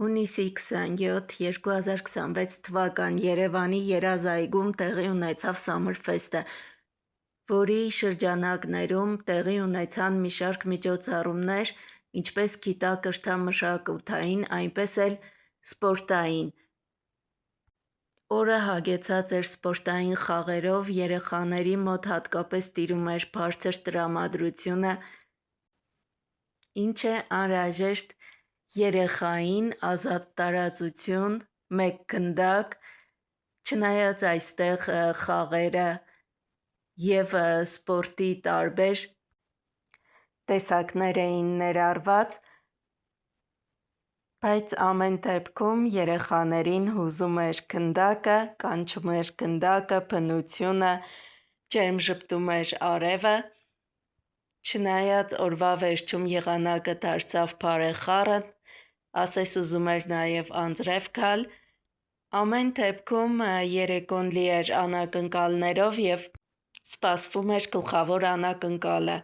Հունիսի 27, 2026 թվական Երևանի Երազայգում տեղի ունեցավ Սամըրֆեստը, որի շրջանակներում տեղի ունեցան մի շարք միջոցառումներ, ինչպես գիտա-կրթամշակութային, այնպես էլ սպորտային։ Օրը հագեցած էր սպորտային խաղերով, երեխաների մոտ հատկապես տիրում էր բարձր տրամադրությունը, ինչը անհրաժեշտ երեխային ազատ տարածություն, մեկ գնդակ, չնայած այստեղ խաղերը և սպորտի տարբեր տեսակներ էին ներառված, բայց ամեն դեպքում երեխաներին հուզում էր գնդակը, կանչում էր գնդակը, բնությունը, ջերմ ժպտում էր արևը, չնայած օրվա վերջում եղանակը դարձավ բարեխառն, ասես ուզում էր նաև անձրև գալ, ամեն դեպքում երեկոն լի էր անակնկալներով և սպասվում էր գլխավոր անակնկալը։